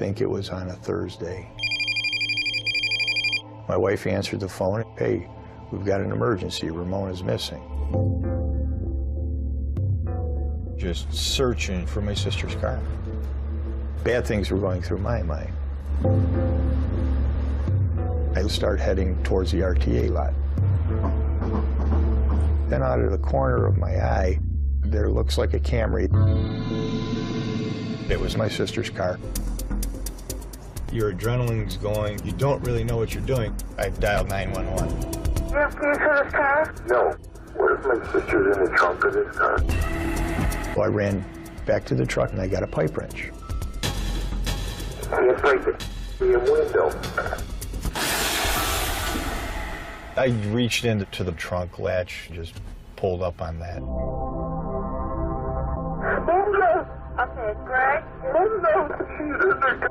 think it was on a Thursday. My wife answered the phone. Hey, we've got an emergency. Ramona's missing. Just searching for my sister's car. Bad things were going through my mind. I start heading towards the RTA lot. Then out of the corner of my eye, there looks like a Camry. It was my sister's car. Your adrenaline's going. You don't really know what you're doing. I dialed 911. You have keys for this car? No. What if my sister's in the trunk of this car? Well, I ran back to the truck and I got a pipe wrench. Can't break the window. I reached into the trunk latch, just pulled up on that. Window! Okay, Greg. Window! She's in the trunk.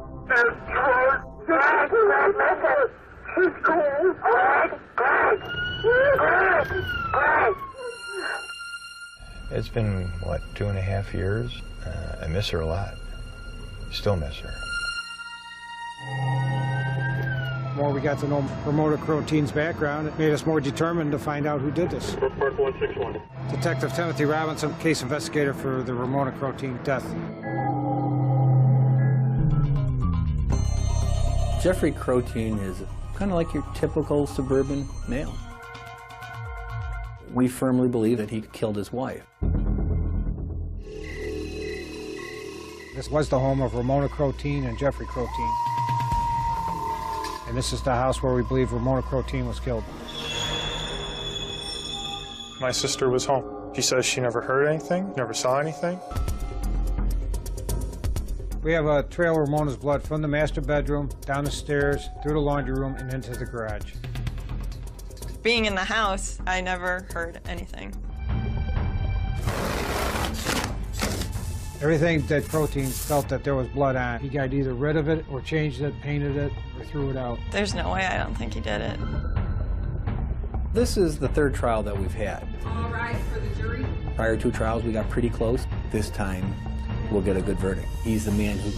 Greg, listen. She's cold. Greg! It's been, what, 2.5 years? I miss her a lot. Still miss her. The more we got to know Ramona Krotine's background, it made us more determined to find out who did this. Report 161. Detective Timothy Robinson, case investigator for the Ramona Krotine death. Jeffrey Krotine is kind of like your typical suburban male. We firmly believe that he killed his wife. This was the home of Ramona Krotine and Jeffrey Krotine. And this is the house where we believe Ramona Krotine was killed. My sister was home. She says she never heard anything, never saw anything. We have a trail of Ramona's blood from the master bedroom, down the stairs, through the laundry room, and into the garage. Being in the house, I never heard anything. Everything that Krotine felt that there was blood on, he got either rid of it or changed it, painted it, or threw it out. There's no way I don't think he did it. This is the third trial that we've had. All right, for the jury. Prior 2 trials, we got pretty close. This time, we'll get a good verdict. He's the man who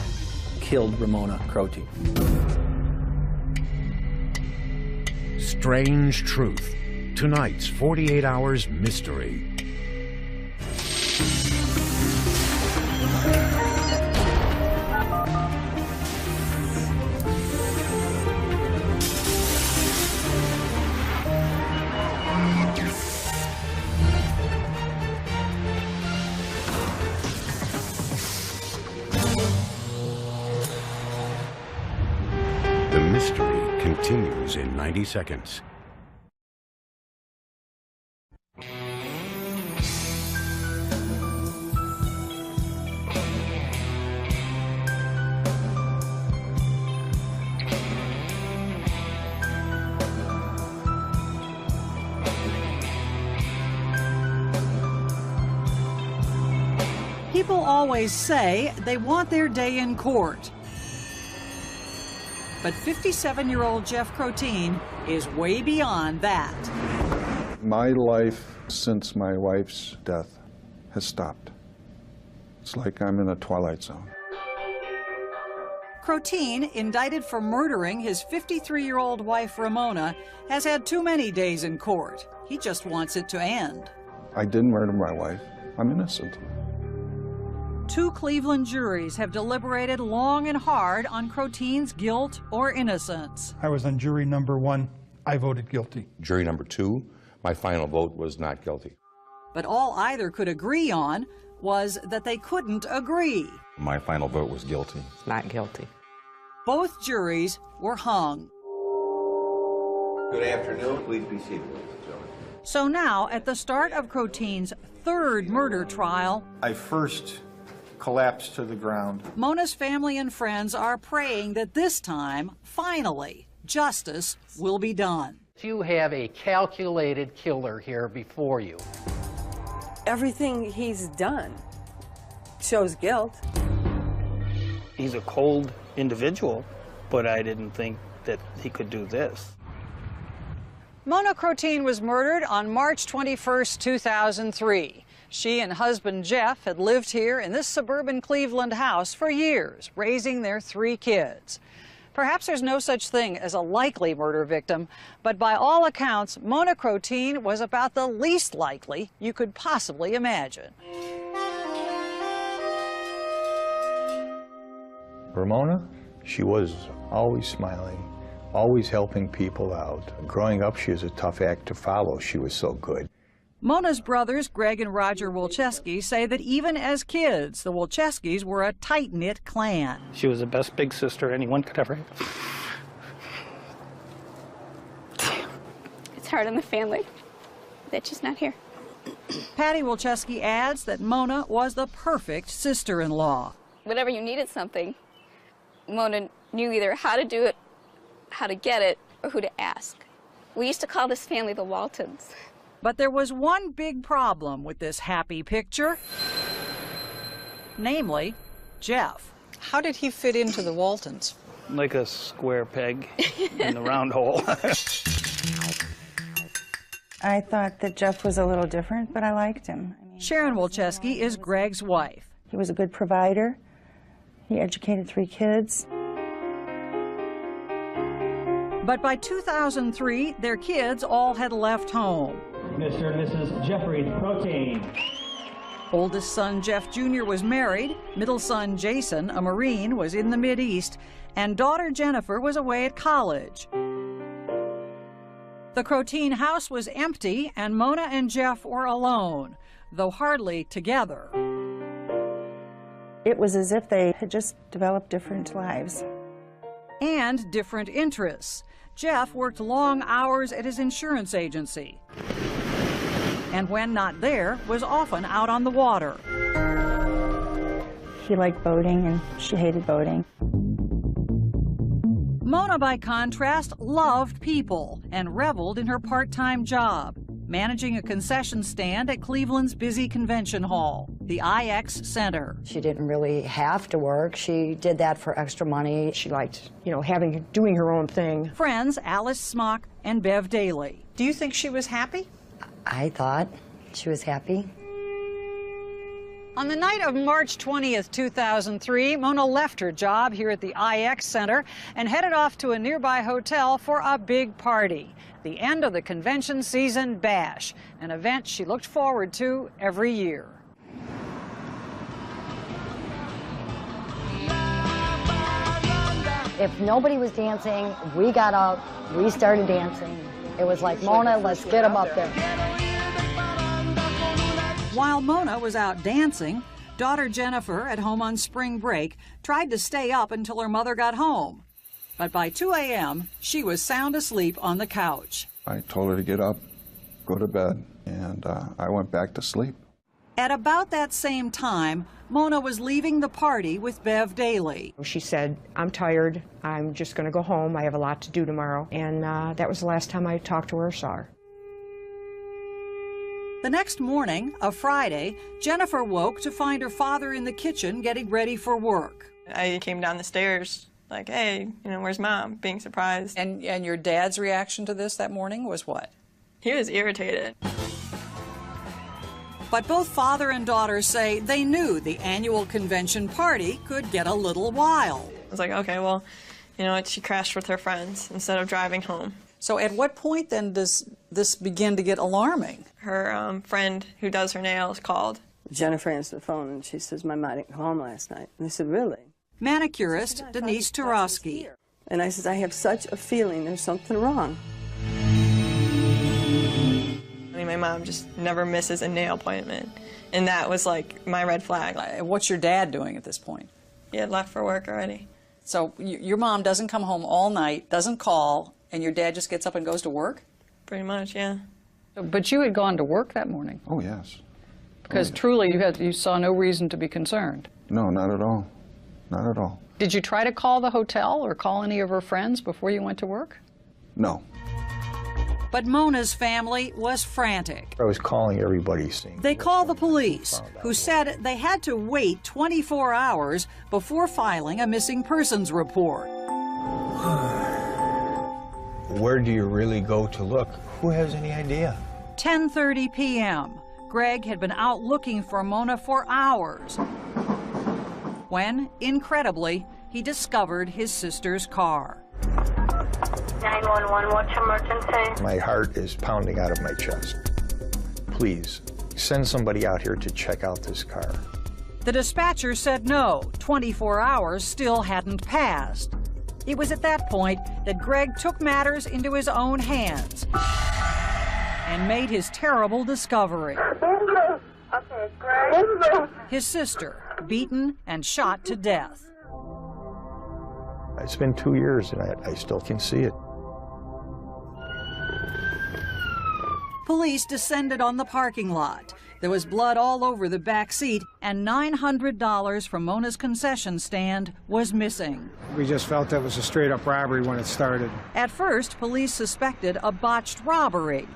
killed Ramona Krotine. Strange Truth. Tonight's 48 Hours Mystery. The mystery continues in 90 seconds. People always say they want their day in court. But 57-year-old Jeff Krotine is way beyond that. My life since my wife's death has stopped. It's like I'm in a twilight zone. Krotine, indicted for murdering his 53-year-old wife Ramona, has had too many days in court. He just wants it to end. I didn't murder my wife. I'm innocent. 2 Cleveland juries have deliberated long and hard on Krotine's guilt or innocence. I was on jury number 1. I voted guilty. Jury number 2, my final vote was not guilty. But all either could agree on was that they couldn't agree. My final vote was guilty. Not guilty. Both juries were hung. Good afternoon. Please be seated, ladies and gentlemen. So now, at the start of Krotine's 3rd murder trial, I first collapsed to the ground. Mona's family and friends are praying that this time, finally, justice will be done. You have a calculated killer here before you. Everything he's done shows guilt. He's a cold individual, but I didn't think that he could do this. Mona Krotine was murdered on March 21st, 2003. She and husband Jeff had lived here in this suburban Cleveland house for years, raising their 3 kids. Perhaps there's no such thing as a likely murder victim, but by all accounts, Mona Krotine was about the least likely you could possibly imagine. Ramona, she was always smiling, always helping people out. Growing up, she was a tough act to follow. She was so good. Mona's brothers, Greg and Roger Wolcheski, say that even as kids, the Wolcheskis were a tight-knit clan. She was the best big sister anyone could ever have. It's hard on the family that she's not here. Patty Wolcheski adds that Mona was the perfect sister-in-law. Whenever you needed something, Mona knew either how to do it, how to get it, or who to ask. We used to call this family the Waltons. But there was one big problem with this happy picture, namely Jeff. How did he fit into the Waltons? Like a square peg in the round hole. I thought that Jeff was a little different, but I liked him. Sharon Wolcheski is Greg's wife. He was a good provider. He educated 3 kids. But by 2003, their kids all had left home. Mr. and Mrs. Jeffrey Krotine. Oldest son Jeff Jr. was married, middle son Jason, a Marine, was in the Mideast, and daughter Jennifer was away at college. The Krotine house was empty, and Mona and Jeff were alone, though hardly together. It was as if they had just developed different lives. And different interests. Jeff worked long hours at his insurance agency, and when not there, was often out on the water. He liked boating, and she hated boating. Mona, by contrast, loved people and reveled in her part-time job, managing a concession stand at Cleveland's busy convention hall, the IX Center. She didn't really have to work. She did that for extra money. She liked, doing her own thing. Friends Alice Smock and Bev Daly. Do you think she was happy? I thought she was happy. On the night of March 20th, 2003, Mona left her job here at the IX Center and headed off to a nearby hotel for a big party, the end of the convention season bash, an event she looked forward to every year. If nobody was dancing, we got up, we started dancing. It was like, Mona, let's get them up there. While Mona was out dancing, daughter Jennifer, at home on spring break, tried to stay up until her mother got home. But by 2 a.m., she was sound asleep on the couch. I told her to get up, go to bed, and I went back to sleep. At about that same time, Mona was leaving the party with Bev Daly. She said, I'm tired, I'm just going to go home, I have a lot to do tomorrow. And that was the last time I talked to her or saw her. The next morning, a Friday, Jennifer woke to find her father in the kitchen getting ready for work. I came down the stairs like, hey, where's Mom? Being surprised. And your dad's reaction to this that morning was what? He was irritated. But both father and daughter say they knew the annual convention party could get a little wild. I was like, okay, well, you know what? She crashed with her friends instead of driving home. So at what point then does this begin to get alarming? Her friend who does her nails called. Jennifer answered the phone and she says, my mom didn't come home last night. And I said, really? Manicurist Denise Turowski. And I said, I have such a feeling there's something wrong. I mean, my mom just never misses a nail appointment. And that was like my red flag. What's your dad doing at this point? He had left for work already. So your mom doesn't come home all night, doesn't call, and your dad just gets up and goes to work? Pretty much, yeah. But you had gone to work that morning. Oh, yes. Because truly you saw no reason to be concerned. No, not at all. Not at all. Did you try to call the hotel or call any of her friends before you went to work? No. But Mona's family was frantic. I was calling everybody, seeing. They called the police, who said they had to wait 24 hours before filing a missing persons report. Where do you really go to look? Who has any idea? 10:30 p.m. Greg had been out looking for Mona for hours when, incredibly, he discovered his sister's car. 911, what's emergency? My heart is pounding out of my chest. Please, send somebody out here to check out this car. The dispatcher said no. 24 hours still hadn't passed. It was at that point that Greg took matters into his own hands and made his terrible discovery. Okay, Greg. His sister, beaten and shot to death. It's been 2 years and I still can see it. Police descended on the parking lot. There was blood all over the back seat, and $900 from Mona's concession stand was missing. We just felt that was a straight-up robbery when it started. At first, police suspected a botched robbery.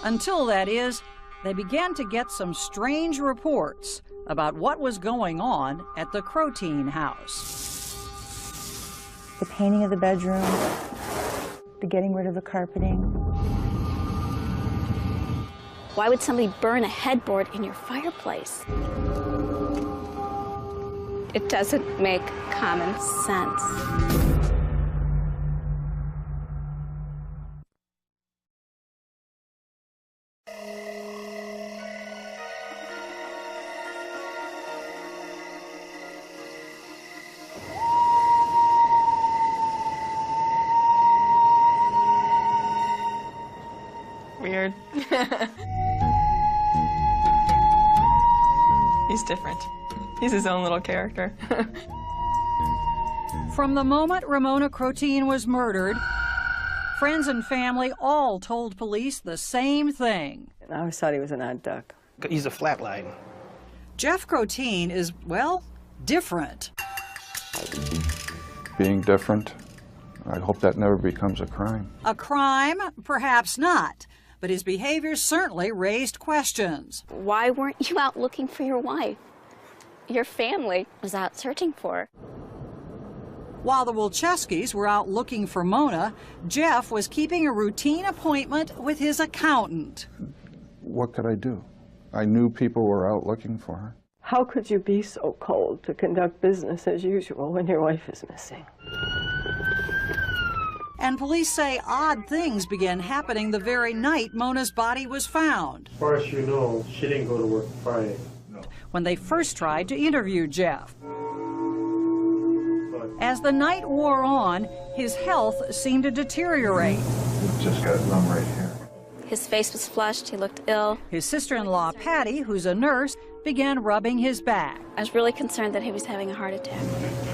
Until, that is, they began to get some strange reports about what was going on at the Krotine house. The painting of the bedroom, the getting rid of the carpeting. Why would somebody burn a headboard in your fireplace? It doesn't make common sense. Weird. He's different. He's his own little character. From the moment Ramona Krotine was murdered, friends and family all told police the same thing. I always thought he was an odd duck. He's a flatline. Jeff Krotine is, well, different. Being different, I hope that never becomes a crime. A crime? Perhaps not. But his behavior certainly raised questions. Why weren't you out looking for your wife? Your family was out searching for her. While the Wilczewskis were out looking for Mona, Jeff was keeping a routine appointment with his accountant. What could I do? I knew people were out looking for her. How could you be so cold to conduct business as usual when your wife is missing? And police say odd things began happening the very night Mona's body was found. As far as you know, she didn't go to work Friday. No. When they first tried to interview Jeff. As the night wore on, his health seemed to deteriorate. Just got numb right here. His face was flushed, he looked ill. His sister-in-law, Patty, who's a nurse, began rubbing his back. I was really concerned that he was having a heart attack.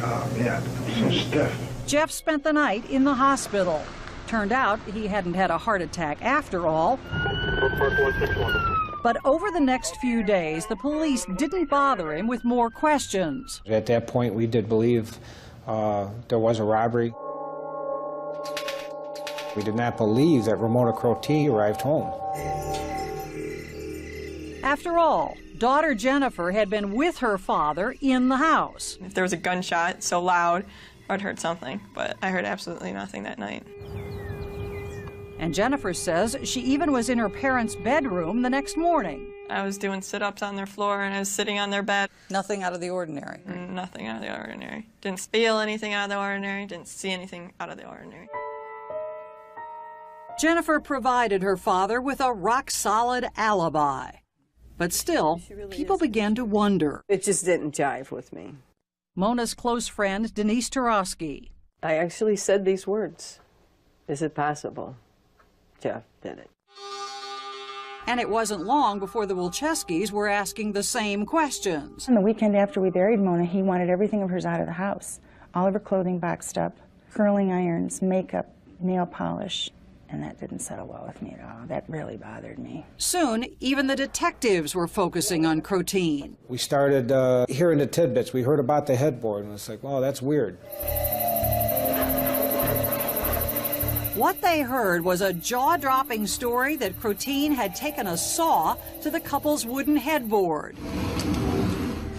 Oh, man, I'm so stiff. Jeff spent the night in the hospital. Turned out he hadn't had a heart attack after all. But over the next few days, the police didn't bother him with more questions. At that point, we did believe there was a robbery. We did not believe that Ramona Krotine arrived home. After all, daughter Jennifer had been with her father in the house. If there was a gunshot so loud, I'd heard something, but I heard absolutely nothing that night. And Jennifer says she even was in her parents' bedroom the next morning. I was doing sit-ups on their floor and I was sitting on their bed. Nothing out of the ordinary. Nothing out of the ordinary. Didn't feel anything out of the ordinary, didn't see anything out of the ordinary. Jennifer provided her father with a rock-solid alibi. But still, people began to wonder. It just didn't jive with me. Mona's close friend, Denise Turowski. I actually said these words. Is it possible Jeff did it? And it wasn't long before the Wilczewskis were asking the same questions. On the weekend after we buried Mona, he wanted everything of hers out of the house. All of her clothing boxed up, curling irons, makeup, nail polish. And that didn't settle well with me at all. That really bothered me. Soon, even the detectives were focusing on Krotine. We started hearing the tidbits. We heard about the headboard, and it's like, wow, that's weird. What they heard was a jaw-dropping story that Krotine had taken a saw to the couple's wooden headboard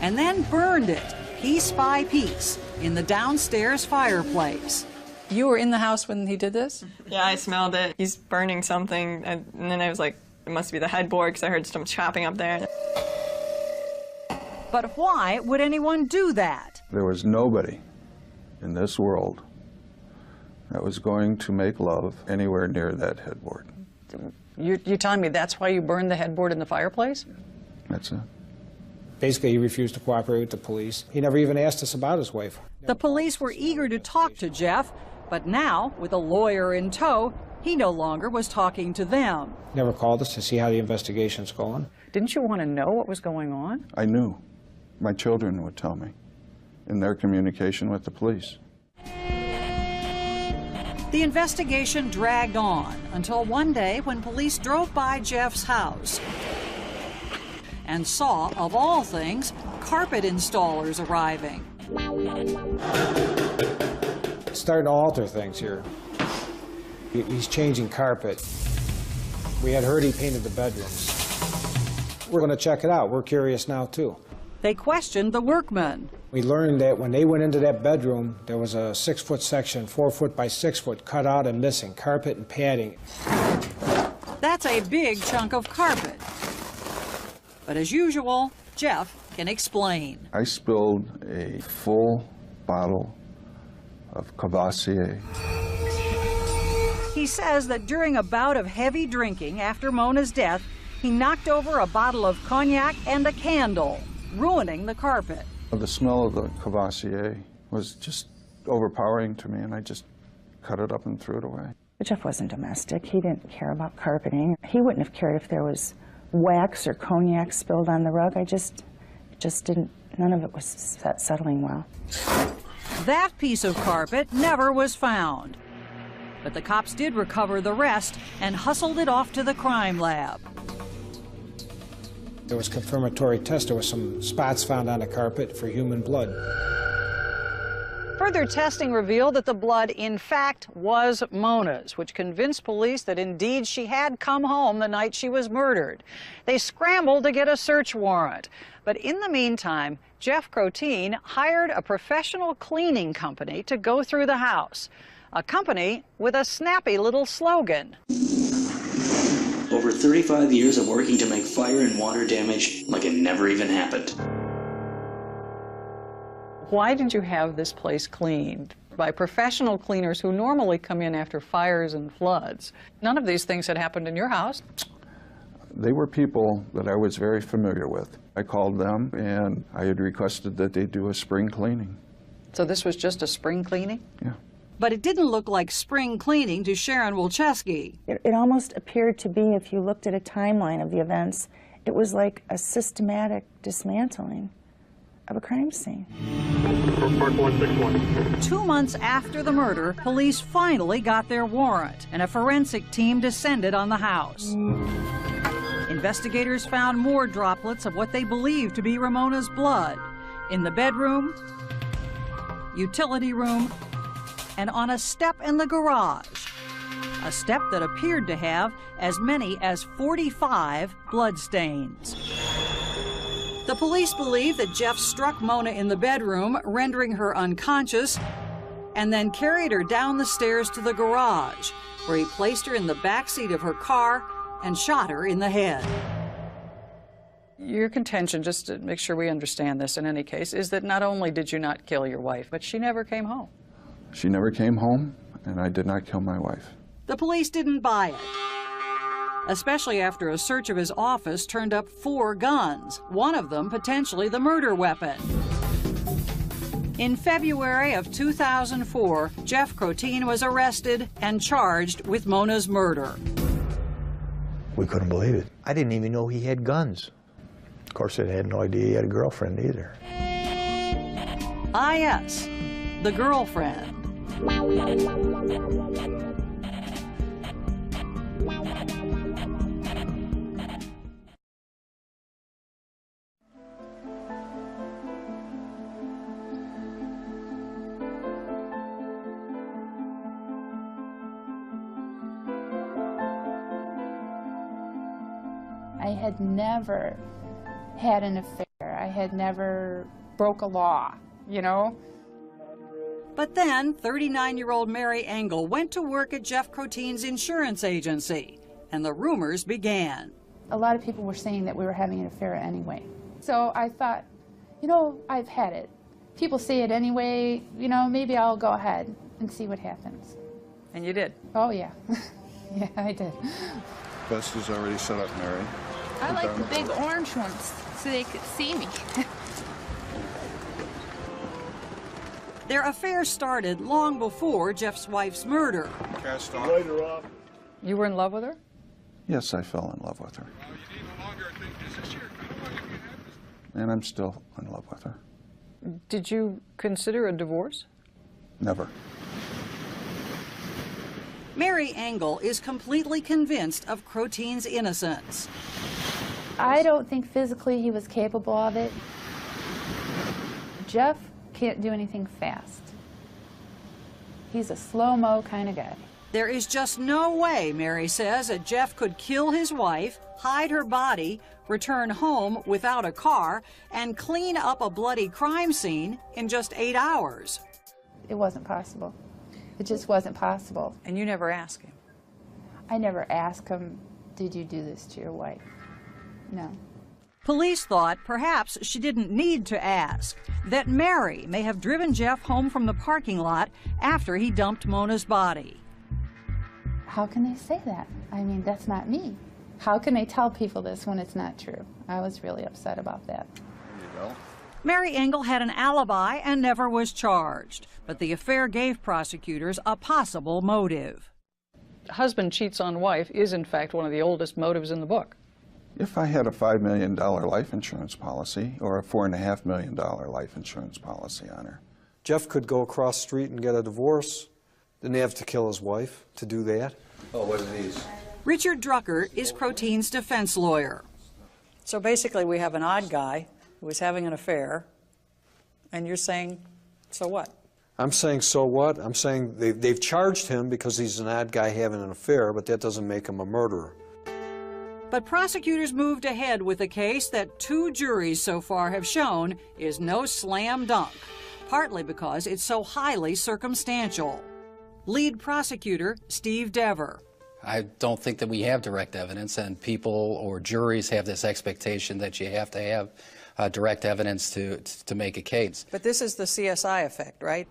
and then burned it piece by piece in the downstairs fireplace. You were in the house when he did this? Yeah, I smelled it. He's burning something, and then I was like, it must be the headboard because I heard some chopping up there. But why would anyone do that? There was nobody in this world that was going to make love anywhere near that headboard. You're telling me that's why you burned the headboard in the fireplace? That's it. Basically, he refused to cooperate with the police. He never even asked us about his wife. The police were eager to talk to Jeff, but now, with a lawyer in tow, he no longer was talking to them. Never called us to see how the investigation's going. Didn't you want to know what was going on? I knew. My children would tell me in their communication with the police. The investigation dragged on until one day when police drove by Jeff's house and saw, of all things, carpet installers arriving. Starting to alter things here. He's changing carpet. We had heard he painted the bedrooms. We're going to check it out. We're curious now, too. They questioned the workmen. We learned that when they went into that bedroom, there was a 6-foot section, 4 foot by 6 foot, cut out and missing, carpet and padding. That's a big chunk of carpet. But as usual, Jeff can explain. I spilled a full bottle of Cavassier. He says that during a bout of heavy drinking after Mona's death, he knocked over a bottle of cognac and a candle, ruining the carpet. The smell of the Cavassier was just overpowering to me, and I just cut it up and threw it away. But Jeff wasn't domestic. He didn't care about carpeting. He wouldn't have cared if there was wax or cognac spilled on the rug. I just didn't, none of it was settling well. That piece of carpet never was found. But the cops did recover the rest and hustled it off to the crime lab. There was confirmatory tests. There were some spots found on the carpet for human blood. Further testing revealed that the blood, in fact, was Mona's, which convinced police that indeed she had come home the night she was murdered. They scrambled to get a search warrant. But in the meantime, Jeff Krotine hired a professional cleaning company to go through the house. A company with a snappy little slogan. Over 35 years of working to make fire and water damage like it never even happened. Why did you have this place cleaned by professional cleaners who normally come in after fires and floods? None of these things had happened in your house. They were people that I was very familiar with. I called them, and I had requested that they do a spring cleaning. So this was just a spring cleaning? Yeah. But it didn't look like spring cleaning to Sharon Wilczewski. It almost appeared to be, if you looked at a timeline of the events, it was like a systematic dismantling of a crime scene. 2 months after the murder, police finally got their warrant, and a forensic team descended on the house. Investigators found more droplets of what they believed to be Ramona's blood in the bedroom, utility room, and on a step in the garage, a step that appeared to have as many as 45 bloodstains. The police believe that Jeff struck Mona in the bedroom, rendering her unconscious, and then carried her down the stairs to the garage, where he placed her in the back seat of her car and shot her in the head. Your contention, just to make sure we understand this in any case, is that not only did you not kill your wife, but she never came home. She never came home, and I did not kill my wife. The police didn't buy it, especially after a search of his office turned up 4 guns, one of them potentially the murder weapon. In February of 2004, Jeff Krotine was arrested and charged with Mona's murder. We couldn't believe it. I didn't even know he had guns. Of course, I had no idea he had a girlfriend either. Ah, yes, the girlfriend. I had never had an affair. I had never broke a law, you know? But then 39-year-old Mary Engel went to work at Jeff Krotine's insurance agency, and the rumors began. A lot of people were saying that we were having an affair anyway. So I thought, you know, I've had it. People say it anyway, you know, maybe I'll go ahead and see what happens. And you did? Oh, yeah. Yeah, I did. Best is already set up, Mary. I like the big orange ones so they could see me. Their affair started long before Jeff's wife's murder. Cast off. Lighter off. You were in love with her? Yes, I fell in love with her. And I'm still in love with her. Did you consider a divorce? Never. Mary Engel is completely convinced of Krotine's innocence. I don't think physically he was capable of it. Jeff can't do anything fast. He's a slow-mo kind of guy. There is just no way, Mary says, that Jeff could kill his wife, hide her body, return home without a car, and clean up a bloody crime scene in just 8 hours. It wasn't possible. It just wasn't possible. And you never asked him? I never asked him, did you do this to your wife? No. Police thought perhaps she didn't need to ask, that Mary may have driven Jeff home from the parking lot after he dumped Mona's body. How can they say that? I mean, that's not me. How can they tell people this when it's not true? I was really upset about that. There you go. Mary Engel had an alibi and never was charged, but the affair gave prosecutors a possible motive. Husband cheats on wife is, in fact, one of the oldest motives in the book. If I had a $5 million life insurance policy or a $4.5 million life insurance policy on her. Jeff could go across the street and get a divorce. Didn't he have to kill his wife to do that? Oh, what are these? Richard Drucker is Krotine's defense lawyer. So basically we have an odd guy who was having an affair, and you're saying, so what? I'm saying, so what? I'm saying they've charged him because he's an odd guy having an affair, but that doesn't make him a murderer. But prosecutors moved ahead with a case that 2 juries so far have shown is no slam dunk, partly because it's so highly circumstantial. Lead prosecutor Steve Dever. I don't think that we have direct evidence, and people or juries have this expectation that you have to have direct evidence to make a case. But this is the CSI effect, right?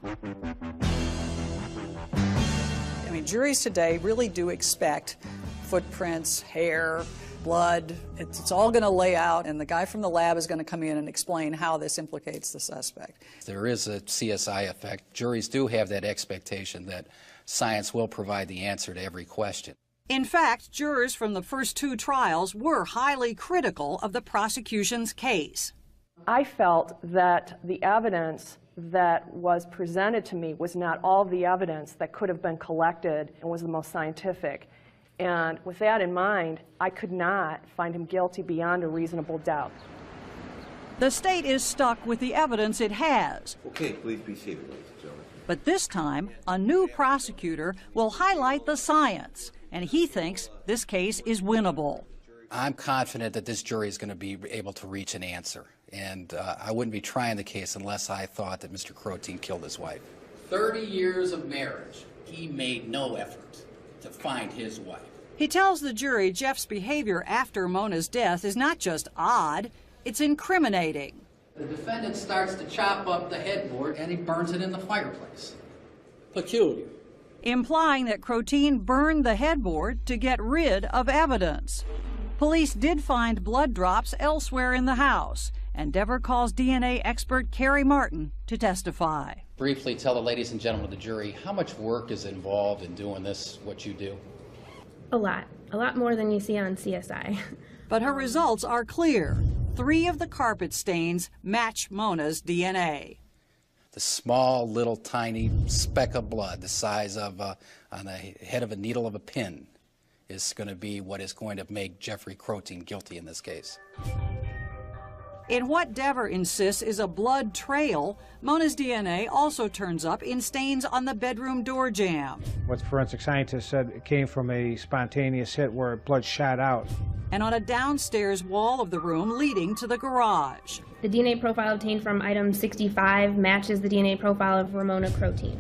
I mean, juries today really do expect footprints, hair, blood. It's all going to lay out, and the guy from the lab is going to come in and explain how this implicates the suspect. There is a CSI effect. Juries do have that expectation that science will provide the answer to every question. In fact, jurors from the first 2 trials were highly critical of the prosecution's case. I felt that the evidence that was presented to me was not all the evidence that could have been collected and was the most scientific. And with that in mind, I could not find him guilty beyond a reasonable doubt. The state is stuck with the evidence it has. Okay, please be seated, ladies and gentlemen. But this time, a new prosecutor will highlight the science, and he thinks this case is winnable. I'm confident that this jury is going to be able to reach an answer, and I wouldn't be trying the case unless I thought that Mr. Krotine killed his wife. 30 years of marriage, he made no effort to find his wife. He tells the jury Jeff's behavior after Mona's death is not just odd, it's incriminating. The defendant starts to chop up the headboard and he burns it in the fireplace. Peculiar. Implying that Krotine burned the headboard to get rid of evidence. Police did find blood drops elsewhere in the house, and Dever calls DNA expert Carrie Martin to testify. Briefly tell the ladies and gentlemen of the jury, how much work is involved in doing this, what you do? A lot more than you see on CSI. But her results are clear. 3 of the carpet stains match Mona's DNA. The small, little, tiny speck of blood, the size of, on the head of a needle of a pin, is going to be what is going to make Jeffrey Krotine guilty in this case. In what Dever insists is a blood trail, Mona's DNA also turns up in stains on the bedroom door jamb. What the forensic scientist said, it came from a spontaneous hit where blood shot out. and on a downstairs wall of the room leading to the garage. The DNA profile obtained from item 65 matches the DNA profile of Ramona Krotine.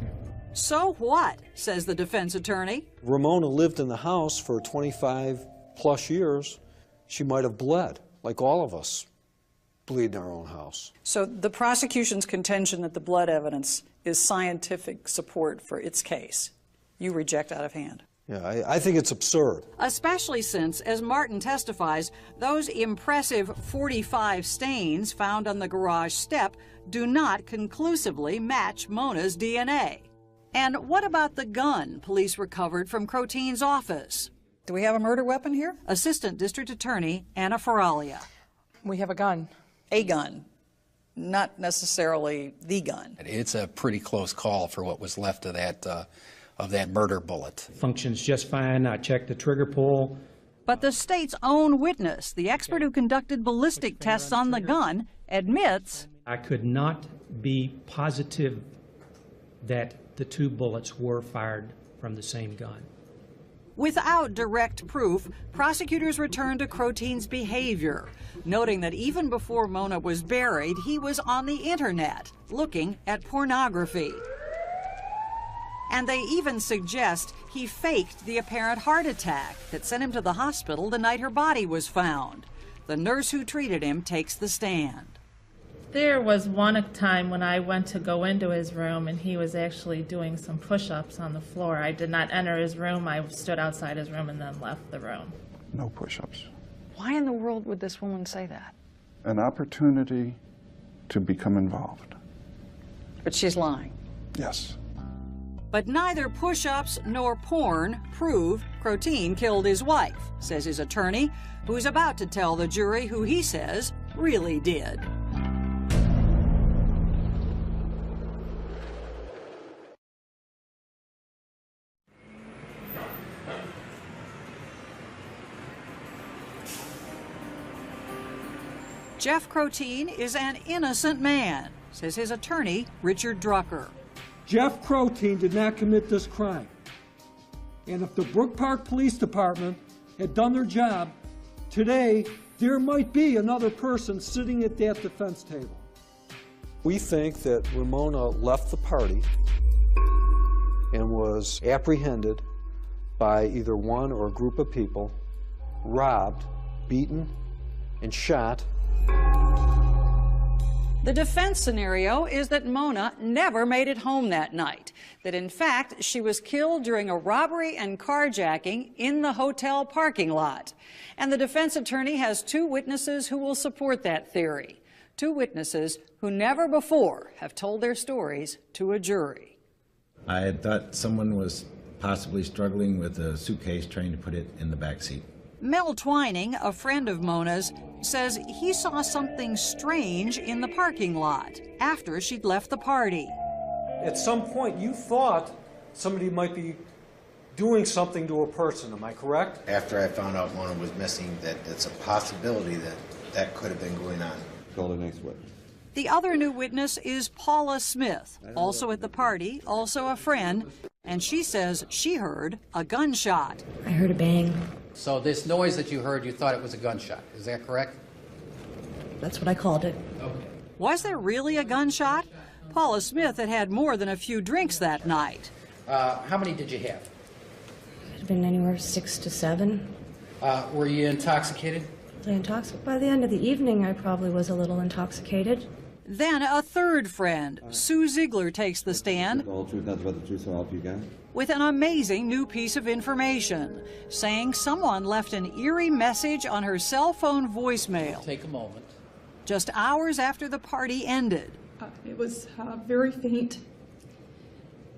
So what, says the defense attorney? Ramona lived in the house for 25 plus years. She might have bled, like all of us bleed in our own house. So the prosecution's contention that the blood evidence is scientific support for its case, you reject out of hand. Yeah, I think it's absurd. Especially since, as Martin testifies, those impressive 45 stains found on the garage step do not conclusively match Mona's DNA. And what about the gun police recovered from Krotine's office? Do we have a murder weapon here? Assistant District Attorney Anna Faralia. We have a gun. A gun, not necessarily the gun. It's a pretty close call for what was left of that murder bullet. Functions just fine. I checked the trigger pull. But the state's own witness, the expert who conducted ballistic tests on the gun, admits I could not be positive that the two bullets were fired from the same gun. without direct proof, prosecutors returned to Krotine's behavior, noting that even before Mona was buried, he was on the internet looking at pornography. And they even suggest he faked the apparent heart attack that sent him to the hospital the night her body was found. The nurse who treated him takes the stand. There was one time when I went to go into his room and he was actually doing some push-ups on the floor. I did not enter his room. I stood outside his room and then left the room. No push-ups. Why in the world would this woman say that? An opportunity to become involved. But she's lying. Yes. But neither push-ups nor porn prove Krotine killed his wife, says his attorney, who's about to tell the jury who he says really did. Jeff Krotine is an innocent man, says his attorney, Richard Drucker. Jeff Krotine did not commit this crime. And if the Brook Park Police Department had done their job, today there might be another person sitting at that defense table. We think that Ramona left the party and was apprehended by either one or a group of people, robbed, beaten, and shot. The defense scenario is that Mona never made it home that night, that in fact she was killed during a robbery and carjacking in the hotel parking lot. And the defense attorney has two witnesses who will support that theory, two witnesses who never before have told their stories to a jury. I had thought someone was possibly struggling with a suitcase trying to put it in the back seat. Mel Twining, a friend of Mona's, says he saw something strange in the parking lot after she'd left the party. At some point, you thought somebody might be doing something to a person, am I correct? After I found out Mona was missing, that it's a possibility that that could have been going on. Call the next witness. The other new witness is Paula Smith, also at the party, also a friend, and she says she heard a gunshot. I heard a bang. So this noise that you heard, you thought it was a gunshot. Is that correct? That's what I called it. Okay. Was there really a gunshot? Paula Smith had had more than a few drinks that night. How many did you have? It had been anywhere 6 to 7. Were you intoxicated? By the end of the evening, I probably was a little intoxicated. Then a third friend, Sue Ziegler, takes the stand The whole truth, nothing but the truth, so help you God. with an amazing new piece of information, saying someone left an eerie message on her cell phone voicemail. Take a moment. Just hours after the party ended. It was very faint.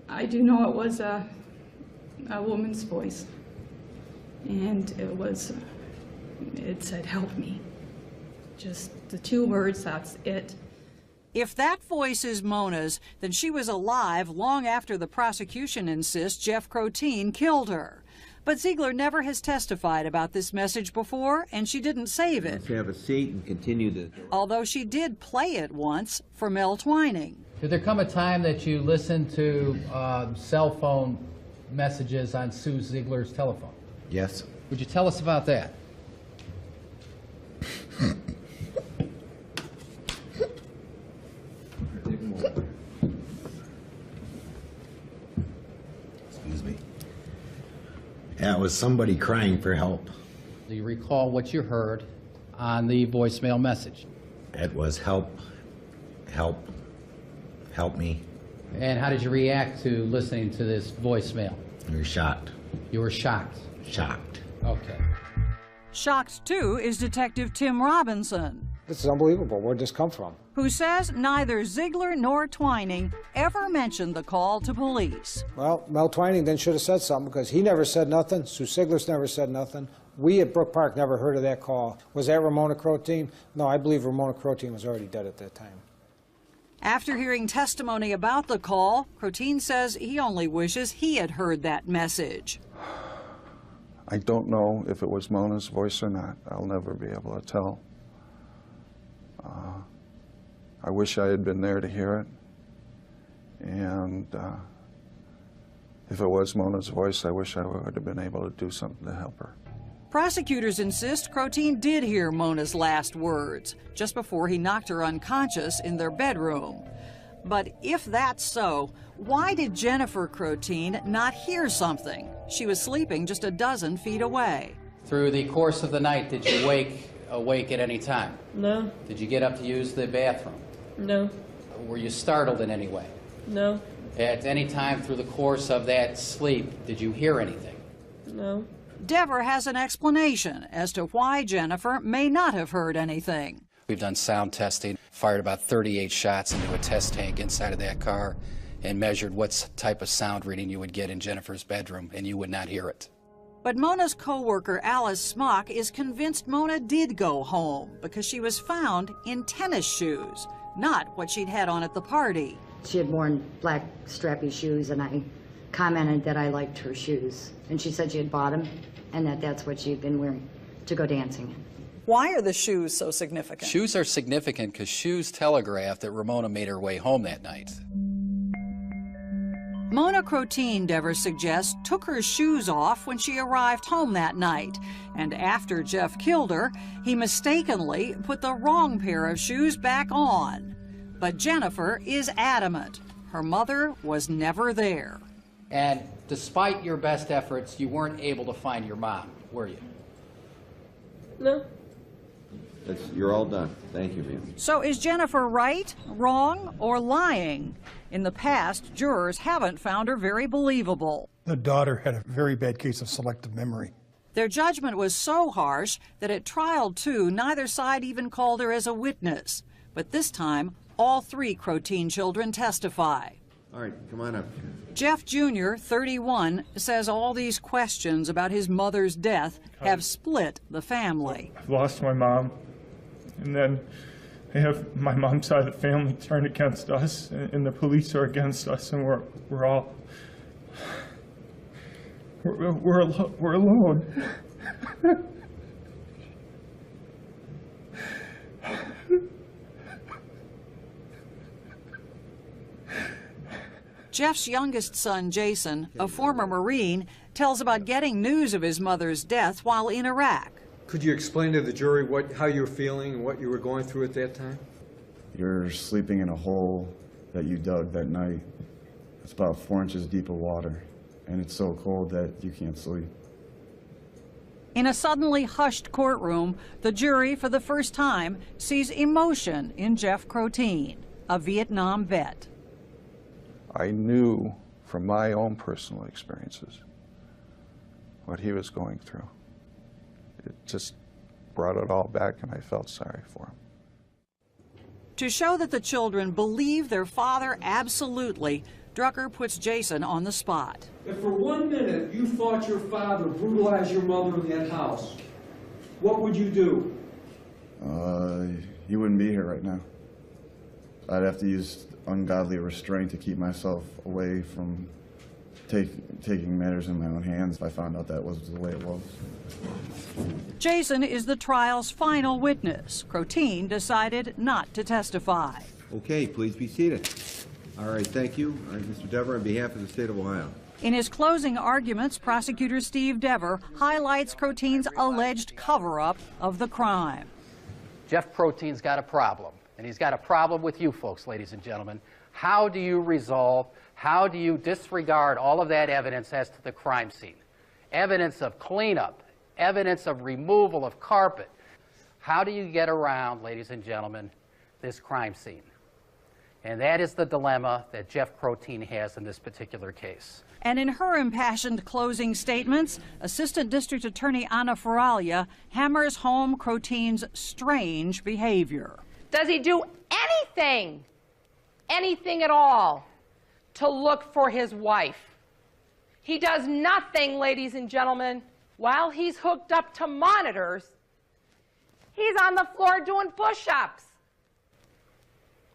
I do know it was a woman's voice. And it said, help me. Just the 2 words, that's it. If that voice is Mona's, then she was alive long after the prosecution insists Jeff Krotine killed her. But Ziegler never has testified about this message before, and she didn't save it. Let's have a seat and continue the... Although she did play it once for Mel Twining. Did there come a time that you listened to cell phone messages on Sue Ziegler's telephone? Yes. Would you tell us about that? was somebody crying for help. Do you recall what you heard on the voicemail message? It was help, help, help me. And how did you react to listening to this voicemail? You were shocked. You were shocked? Shocked. Okay. Shocked, too, is Detective Tim Robinson, This is unbelievable. Where'd this come from? who says neither Ziegler nor Twining ever mentioned the call to police. Well, Mel Twining then should have said something because he never said nothing. Sue Sigler's never said nothing. We at Brook Park never heard of that call. Was that Ramona Krotine? No, I believe Ramona Krotine was already dead at that time. After hearing testimony about the call, Krotine says he only wishes he had heard that message. I don't know if it was Mona's voice or not. I'll never be able to tell. I wish I had been there to hear it. And if it was Mona's voice, I wish I would have been able to do something to help her. Prosecutors insist Krotine did hear Mona's last words just before he knocked her unconscious in their bedroom. But if that's so, why did Jennifer Krotine not hear something? She was sleeping just a dozen feet away. Through the course of the night, did you awake at any time? No. Did you get up to use the bathroom? No. Were you startled in any way? No. At any time through the course of that sleep, did you hear anything? No. Dever has an explanation as to why Jennifer may not have heard anything. We've done sound testing, fired about 38 shots into a test tank inside of that car, and measured what type of sound reading you would get in Jennifer's bedroom, and you would not hear it. But Mona's co-worker Alice Smock is convinced Mona did go home because she was found in tennis shoes, not what she'd had on at the party. She had worn black strappy shoes, and I commented that I liked her shoes. And she said she had bought them, and that that's what she had been wearing to go dancing in. Why are the shoes so significant? Shoes are significant because shoes telegraph that Ramona made her way home that night. Mona Krotine, Dever suggests, took her shoes off when she arrived home that night. And after Jeff killed her, he mistakenly put the wrong pair of shoes back on. But Jennifer is adamant. Her mother was never there. And despite your best efforts, you weren't able to find your mom, were you? No. You're all done. Thank you, ma'am. So is Jennifer right, wrong, or lying? In the past, jurors haven't found her very believable. The daughter had a very bad case of selective memory. Their judgment was so harsh that at trial, too, neither side even called her as a witness. But this time, all three Krotine children testify. All right, come on up. Jeff Jr., 31, says all these questions about his mother's death have split the family. I've lost my mom, and then I have my mom's side of the family turned against us, and the police are against us, and we're all alone. Jeff's youngest son, Jason, a former Marine, tells about getting news of his mother's death while in Iraq. Could you explain to the jury how you were feeling and what you were going through at that time? You're sleeping in a hole that you dug that night. It's about 4 inches deep of water, and it's so cold that you can't sleep. In a suddenly hushed courtroom, the jury, for the first time, sees emotion in Jeff Krotine, a Vietnam vet. I knew from my own personal experiences what he was going through. It just brought it all back, and I felt sorry for him. To show that the children believe their father absolutely, Drucker puts Jason on the spot. If for 1 minute you thought your father brutalized your mother in that house, what would you do? He wouldn't be here right now. I'd have to use ungodly restraint to keep myself away from taking matters in my own hands if I found out that was the way it was. Jason is the trial's final witness. Krotine decided not to testify. Okay, please be seated. All right, thank you. All right, Mr. Dever, on behalf of the state of Ohio. In his closing arguments, prosecutor Steve Dever highlights Krotine's alleged cover-up of the crime. Jeff Krotine's got a problem, and he's got a problem with you folks, ladies and gentlemen. How do you resolve, how do you disregard all of that evidence as to the crime scene? evidence of cleanup, evidence of removal of carpet. How do you get around, ladies and gentlemen, this crime scene? And that is the dilemma that Jeff Krotine has in this particular case. And in her impassioned closing statements, Assistant District Attorney Anna Faralia hammers home Krotine's strange behavior. Does he do anything at all, to look for his wife? He does nothing, ladies and gentlemen. While he's hooked up to monitors, he's on the floor doing push-ups.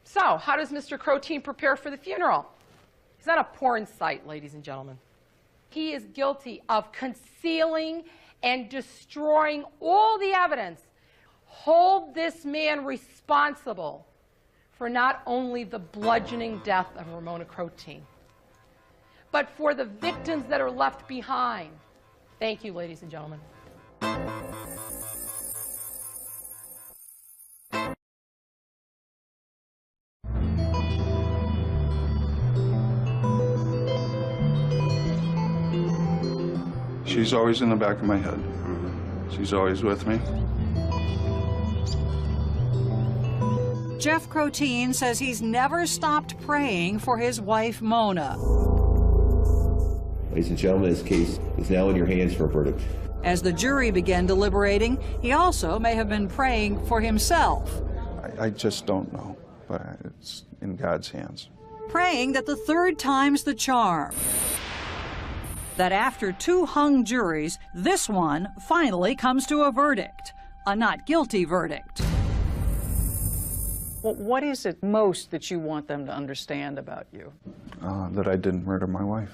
So, how does Mr. Krotine prepare for the funeral? He's not a porn site, ladies and gentlemen. He is guilty of concealing and destroying all the evidence. Hold this man responsible for not only the bludgeoning death of Ramona Krotine, but for the victims that are left behind. Thank you, ladies and gentlemen. She's always in the back of my head. She's always with me. Jeff Krotine says he's never stopped praying for his wife, Mona. Ladies and gentlemen, this case is now in your hands for a verdict. As the jury began deliberating, he also may have been praying for himself. I just don't know, but it's in God's hands. Praying that the third time's the charm. That after 2 hung juries, this one finally comes to a verdict, a not guilty verdict. Well, what is it most that you want them to understand about you? That I didn't murder my wife.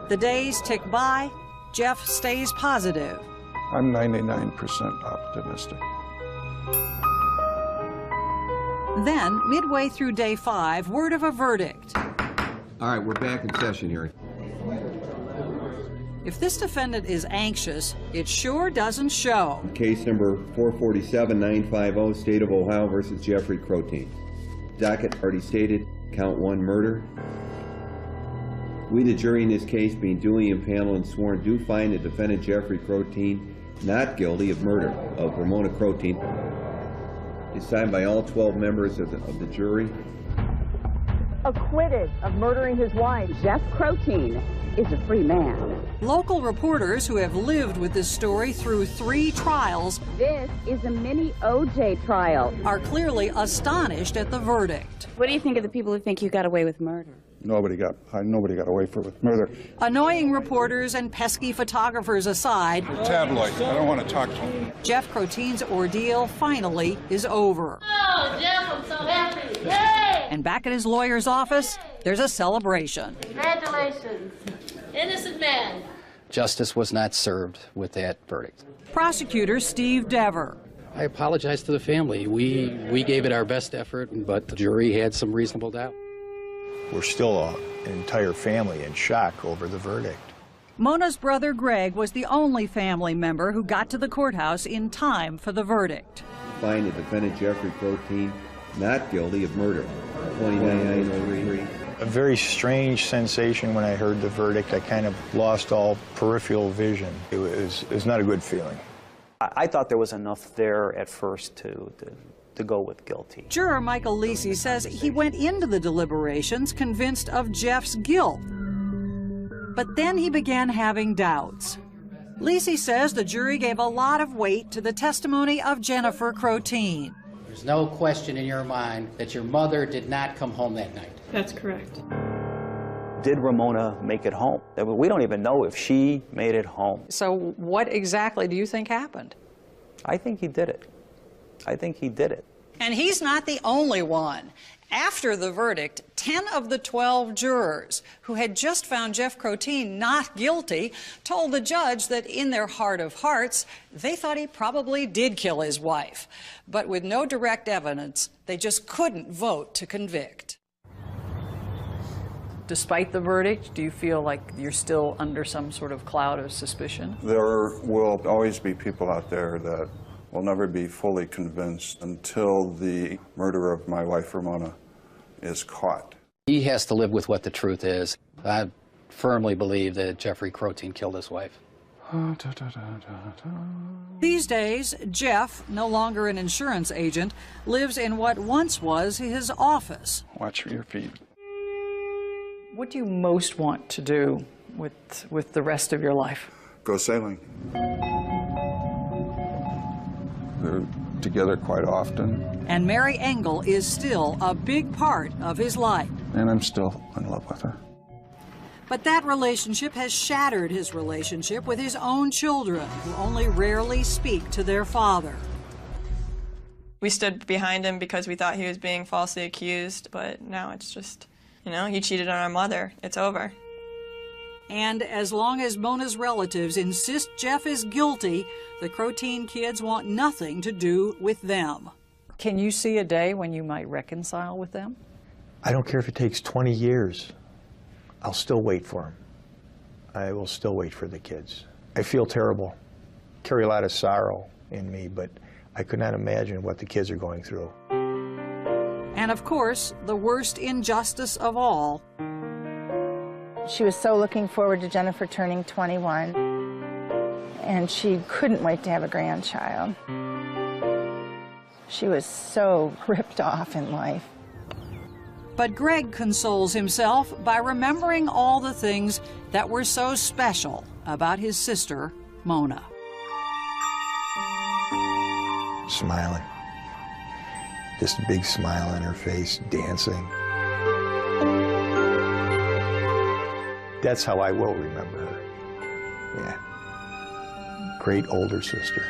The days tick by. Jeff stays positive. I'm 99% optimistic. Then, midway through day 5, word of a verdict. All right, we're back in session here. If this defendant is anxious, it sure doesn't show. Case number 447-950, State of Ohio versus Jeffrey Krotine. Docket already stated, count 1, murder. We, the jury in this case, being duly impaneled and sworn, do find the defendant Jeffrey Krotine not guilty of murder of Ramona Krotine. It's signed by all 12 members of the jury. Acquitted of murdering his wife, Jeff Krotine is a free man. Local reporters who have lived with this story through 3 trials, This is a mini OJ trial, are clearly astonished at the verdict. What do you think of the people who think you got away with murder? Nobody got away with murder. Annoying reporters and pesky photographers aside, Tabloid. I don't want to talk to him. Jeff Krotine's ordeal finally is over. Oh, Jeff, I'm so happy. Yay! And back at his lawyer's office, there's a celebration. Congratulations. Innocent man. Justice was not served with that verdict. Prosecutor Steve Dever. I apologize to the family. We gave it our best effort, but the jury had some reasonable doubt. We're still an entire family in shock over the verdict. Mona's brother Greg was the only family member who got to the courthouse in time for the verdict. Find the defendant Jeffrey Krotine not guilty of murder. 29-03. A very strange sensation when I heard the verdict. I kind of lost all peripheral vision. It was not a good feeling. I thought there was enough there at first to go with guilty. Juror Michael Lisi says he went into the deliberations convinced of Jeff's guilt. But then he began having doubts. Lisi says the jury gave a lot of weight to the testimony of Jennifer Krotine. There's no question in your mind that your mother did not come home that night. That's correct. Did Ramona make it home? We don't even know if she made it home. So what exactly do you think happened? I think he did it. I think he did it. And he's not the only one. After the verdict, 10 of the 12 jurors who had just found Jeff Krotine not guilty told the judge that in their heart of hearts, they thought he probably did kill his wife. But with no direct evidence, they just couldn't vote to convict. Despite the verdict, do you feel like you're still under some sort of cloud of suspicion? There will always be people out there that will never be fully convinced until the murderer of my wife, Ramona, is caught. He has to live with what the truth is. I firmly believe that Jeffrey Krotine killed his wife. These days, Jeff, no longer an insurance agent, lives in what once was his office. Watch your feet. What do you most want to do with the rest of your life? Go sailing. They're together quite often. And Mary Engel is still a big part of his life. And I'm still in love with her. But that relationship has shattered his relationship with his own children, who only rarely speak to their father. We stood behind him because we thought he was being falsely accused, but now it's just, you know, he cheated on our mother. It's over. And as long as Mona's relatives insist Jeff is guilty, the Krotine kids want nothing to do with them. Can you see a day when you might reconcile with them? I don't care if it takes 20 years. I'll still wait for him. I will still wait for the kids. I feel terrible, carry a lot of sorrow in me, but I could not imagine what the kids are going through. And of course, the worst injustice of all. She was so looking forward to Jennifer turning 21, and she couldn't wait to have a grandchild. She was so ripped off in life. But Greg consoles himself by remembering all the things that were so special about his sister, Mona. Smiling. Just a big smile on her face, dancing. That's how I will remember her. Yeah. Great older sister.